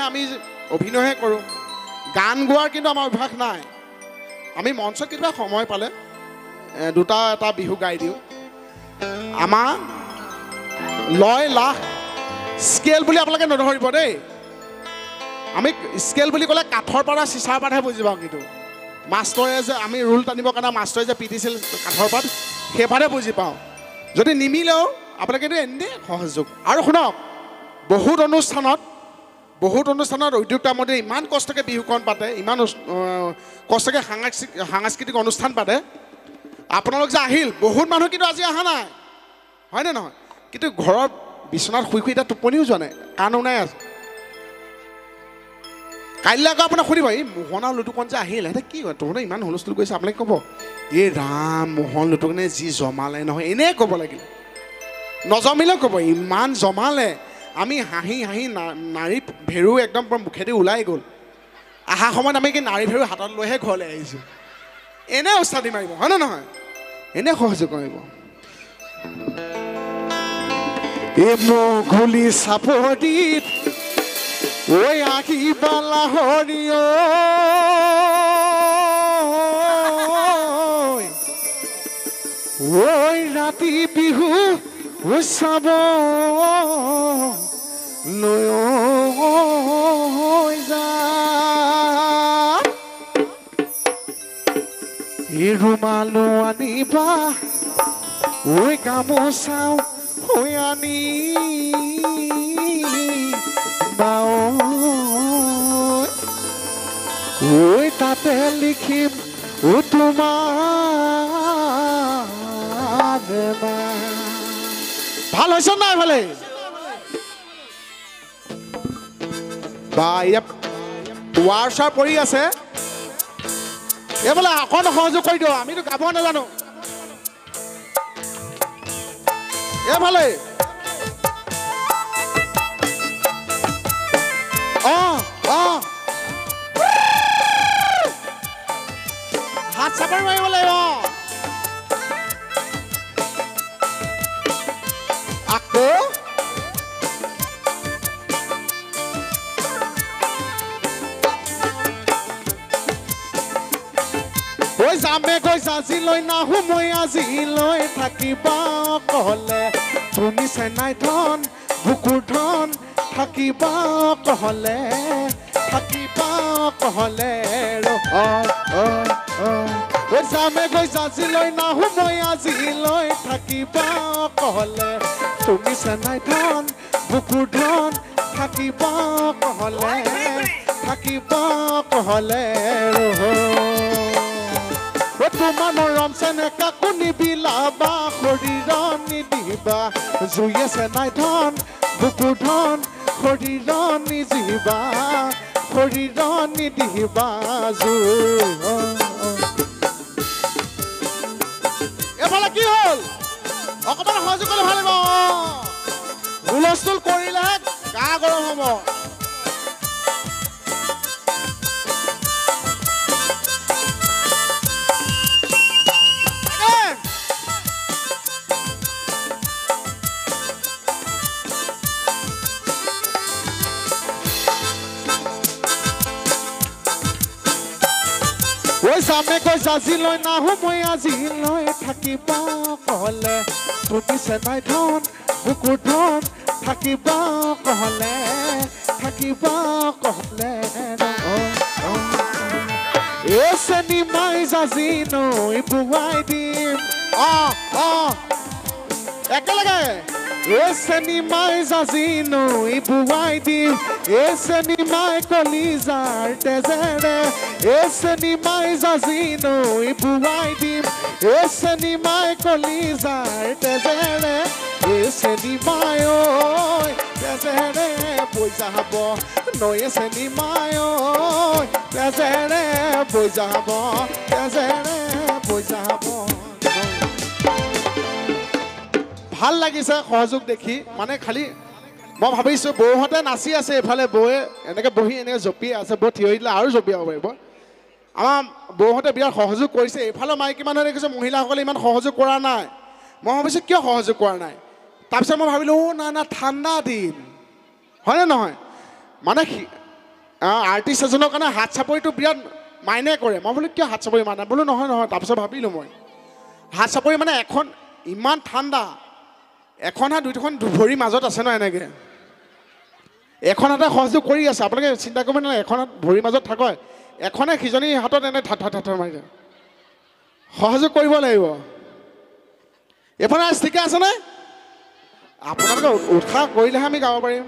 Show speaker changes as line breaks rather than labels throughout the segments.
আমি অভিনয়হে কৰোঁ গান গোৱাৰ কিন্তু আমাৰ অভ্যাস নাই আমি মঞ্চত কেতিয়াবা সময় পালে দুটা এটা বিহু গাই দিওঁ আমাৰ লয় লাখ স্কেল বুলি আপোনালোকে নধৰিব দেই আমি স্কেল বুলি ক'লে কাঠৰ পৰা চিচাৰ পাতহে বুজি পাওঁ কিন্তু মাষ্টৰে যে আমি ৰুল টানিবৰ কাৰণে মাষ্টৰে যে পিটিছিল কাঠৰ পাত সেইপাতহে বুজি পাওঁ যদি নিমিলেও আপোনালোকে এইটো এনেই সহযোগ আৰু শুনক বহুত অনুষ্ঠানত উদ্যোক্তা মতে ইমান কষ্টকৈ বিহুখন পাতে ইমান কষ্টকৈ সাংস্কৃতিক অনুষ্ঠান পাতে আপোনালোক যে আহিল বহুত মানুহ কিন্তু আজি অহা নাই হয়নে নহয় কিন্তু ঘৰৰ বিচনাত শুই শুই এতিয়া টোপনিও যোৱা নাই কাণ ওনাই আছে কাইলৈ আকৌ আপোনাক সুধিব এই মোহন আৰু লুটুকণ যে আহিল সিহঁতে কি কয় তহঁতে ইমান হুলস্থুল কৰিছে আপোনালোকে ক'ব এই ৰাম মোহন লুটুকনে যি জমালে নহয় এনেই ক'ব লাগিল নজমিলেও ক'ব ইমান জমালে আমি হাঁহি হাঁহি নাৰী ভেৰু একদম মুখেদি ওলাই গ'ল অহা সময়ত আমি কি নাৰী ভেৰু হাতত লৈহে ঘৰলৈ আহিছোঁ এনে উস্তাদি মাৰিব হয়নে নহয় এনে সহযোগ কৰিব এই মগুলি চাপৰিত ঐ আহিবা লাহৰি ঐ ৰাতি বিহু চাব লৈ যা এই ৰুমালো আনিবা ঐ গামোচাও হৈ আনি ঐ তাতে লিখিম তোমাৰ ভাল হৈছে নাই ভালে বা ইয়াত ৱাৰ চাৰ পৰি আছে এইবোলে অকণ সহযোগ কৰি দিওঁ আমিতো গাব নাজানো এইফালে হাত চাপৰি মাৰিব লাগিব আকৌ ঐ যামে গৈ আজিলৈ নাহো মই আজিলৈ থাকিবা কলে তুমি চেনাই ধন বুকুৰ ধন থাকিবা কলে ঐ যামে গৈ আজিলৈ নাহো মই আজিলৈ থাকিবা কলে তুমি চেনাই ধন বুকুৰ ধন থাকিবা কলে তোমাৰ মৰম চেনে কাকো নিবিলাবা শৰীৰ নিদিবা জুয়ে চেনাই ধন বুকুৰ ধন শৰীৰ নিজিবা শৰীৰ নিদিবা এইফালে কি হ'ল অকণমান সহযোগ কৰিলে ভাল লাগিব হুলস্থুল কৰিলেহে গা গৰম হ'ব ঐ যামে গৈ আজিলৈ নাহো মই আজিলৈ থাকিবা কলে তুমি চেনাই ধন বুকুৰ ধন থাকিবা কলে এই চেনি মাই জাজি নৈ বুৱাই দিম একেলগে এই চেনি মাই জাজি নৈ বুৱাই দিম এই চেনি মাই কলিজাৰ তেজেৰে এই চেনি মাই জাজি নৈ বুৱাই দিম এই চেনি মাই কলিজাৰ তেজেৰে এই চেনি মাই ঐ তেজেৰে বৈ যাব নৈ চেনি মাই ঐ তেজেৰে বৈ যাব ভাল লাগিছে সহযোগ দেখি মানে খালি মই ভাবিছোঁ বৌহঁতে নাচি আছে এইফালে বৌয়ে এনেকৈ বহি এনেকৈ জঁপিয়াই আছে বৌ থিয় হৈ দিলে আৰু জঁপিয়াব পাৰিব আমাৰ বৌহঁতে বিৰাট সহযোগ কৰিছে এইফালে মাইকী মানুহে দেখিছোঁ মহিলাসকলে ইমান সহযোগ কৰা নাই মই ভাবিছোঁ কিয় সহযোগ কৰা নাই তাৰপিছত মই ভাবিলোঁ না ঠাণ্ডা দিন হয়নে নহয় মানে আৰ্টিষ্ট এজনৰ কাৰণে হাত চাপৰিটো বিৰাট মাইনে কৰে মই বোলো কিয় হাত চাপৰি মানা বোলো নহয় নহয় তাৰপিছত ভাবিলোঁ মই হাত চাপৰি মানে এখন ইমান ঠাণ্ডা এখন হাত দুইখন ভৰি মাজত আছে ন এনেকৈ এখন হাতে সহযোগ কৰি আছে আপোনালোকে চিন্তা কৰিব নালাগে এখন হাত ভৰিৰ মাজত থাকক এখনে সিজনী হাতত এনে ঠাঠা মাৰি যায় সহযোগ কৰিব লাগিব এইফালে ঠিকে আছেনে আপোনালোকে উৎসাহ কৰিলেহে আমি গাব পাৰিম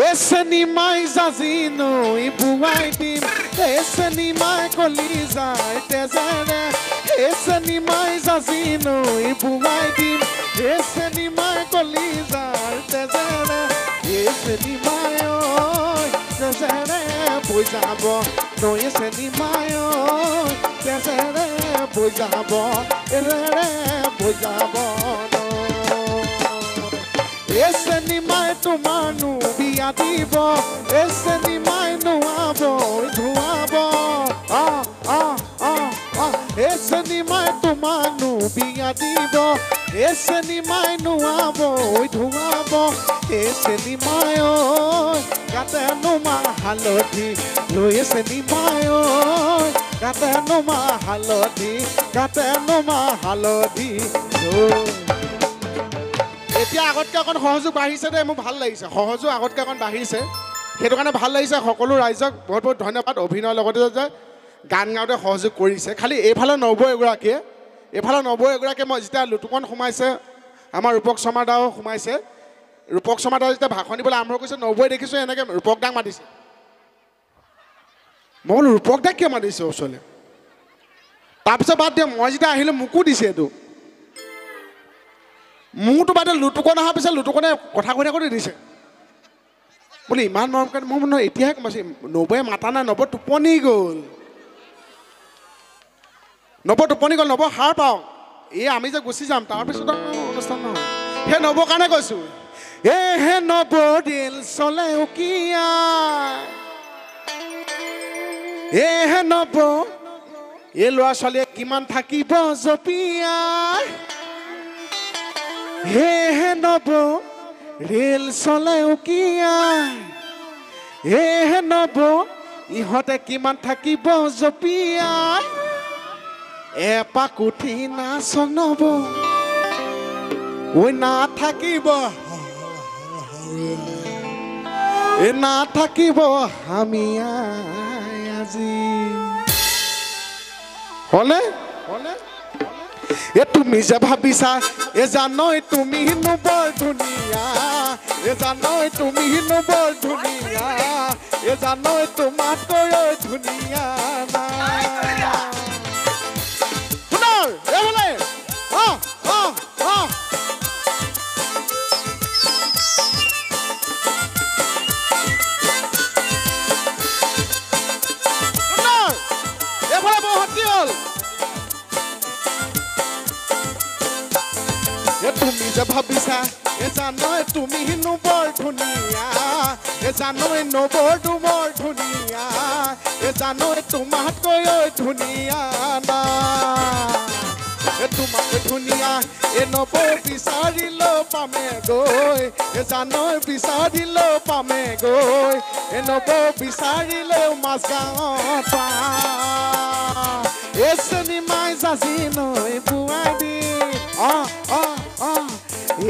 এচেনিমাই জাজিনো বুৱাই দিম এচেনিমাই কলি যায় তেজেৰে এচেনিমাই জাজিনো বুৱাই দিম এচেনিমাই কলি যায় তেজেৰে এচেনিমাই তেজেৰে বৈ যাব নৈ এচেনিমাই তেজেৰে বৈ যাব এৰেৰে বৈ যাব এচেনিমাই তোমাৰনো বিয়া দিব এচেনিমাই নোৱাব ধুৱাব এচেনিমাই তোমাৰনো বিয়া দিব এচেনিমাই নোৱাব ধুৱাব এচেনিমাই গাতে নোমা হালধি লৈ এচেনিমাই গাতে নোমা হালধি গাতে নোমা হালধি এতিয়া আগতকৈ অকণ সহযোগ বাঢ়িছে দেই মোৰ ভাল লাগিছে সহযোগ আগতকৈ অকণ বাঢ়িছে সেইটো কাৰণে ভাল লাগিছে সকলো ৰাইজক বহুত বহুত ধন্যবাদ অভিনয়ৰ লগতে যে গান গাওঁতে সহযোগ কৰিছে খালি এইফালে নবৌ এগৰাকীয়ে মই যেতিয়া লুটুকন সোমাইছে আমাৰ ৰূপক শৰ্মা দাও সোমাইছে ৰূপক শৰ্মা দাও যেতিয়া ভাষণ দিবলৈ আৰম্ভ কৰিছে নবৌৱে দেখিছোঁ এনেকৈ ৰূপক দাক মাতিছে মই বোলো ৰূপক দাক কিয় মাতিছে ওচৰলৈ তাৰপিছত বাদ দিয়ক মই যেতিয়া আহিলোঁ মোকো দিছে এইটো মোৰতো বাদে লুটুকন অহাৰ পিছত লুটুকনে কথা কৈ থাকোঁতে দিছে বোলে ইমান মৰম কৰে মই মানে এতিয়াহে কমাইছে নবৌৱে মাতা নাই নবৌ টোপনি গ'ল নবৌ সাৰ পাওঁ এই আমি যে গুচি যাম তাৰপিছত অনুষ্ঠান নহয় সেই নবৌৰ কাৰণে কৈছোঁ হে নবৌ দিল চলে উকিয়া হে নবৌ এই ল'ৰা ছোৱালীয়ে কিমান থাকিব জপিয়াই হে নবৌ ৰেল চলে উকিয়াই হে নবৌ ইহঁতে কিমান থাকিব জপিয়াই এপাক উঠি নাচ নবৌ ঐ নাথাকিব নাথাকিব আমি আজি হলে তুমি যে ভাবিছা জানৈ তুমি হেনো বৰ ধুনীয়া জানৈ তুমি হেনো বৰ ধুনীয়া জানৈ তোমাতকৈ ধুনীয়া তুমি যে ভাবিছা জানৈ তুমি হেনো বৰ ধুনীয়া জানৈ নবৌটো বৰ ধুনীয়া জানৈ তোমাতকৈ ধুনীয়া না তোমাতকৈ ধুনীয়া নবৌ বিচাৰিলেও পামে গৈ জানৈ বিচাৰিলেও পামে গৈ নবৌ বিচাৰিলেও মাজগাঁৱত পাম এচেনিমাই জাজিনৈ বুৱাই দিম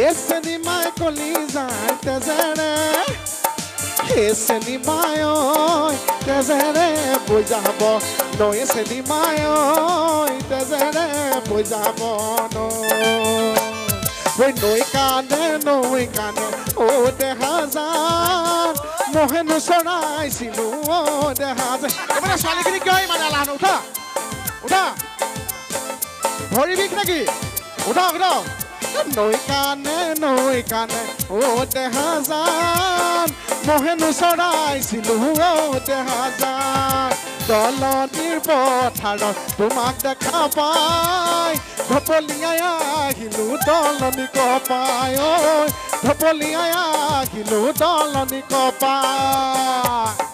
এচেনিমাই কলি যায় তেজেৰে এচেনিমাই তেজেৰে বৈ যাব নৈ এচেনিমাই তেজেৰে বৈ যাব নৈ কানে অ দেহা যান মহেনো চৰাইছিলোঁ অ দেহা যান মানে ছোৱালীখিনি কিয় ইমান এলাহ উঠা উঠা ভৰি বিষ নেকি উঠা নৈ কানে অ দেহা যান মহেনো চৰাইছিলোঁ অ দেহা যান দলনিৰ পথাৰত তোমাক দেখা পাই ঢপলিয়াই আহিলোঁ দলনি কপাই ঢপলিয়াই আহিলোঁ দলনি কপাই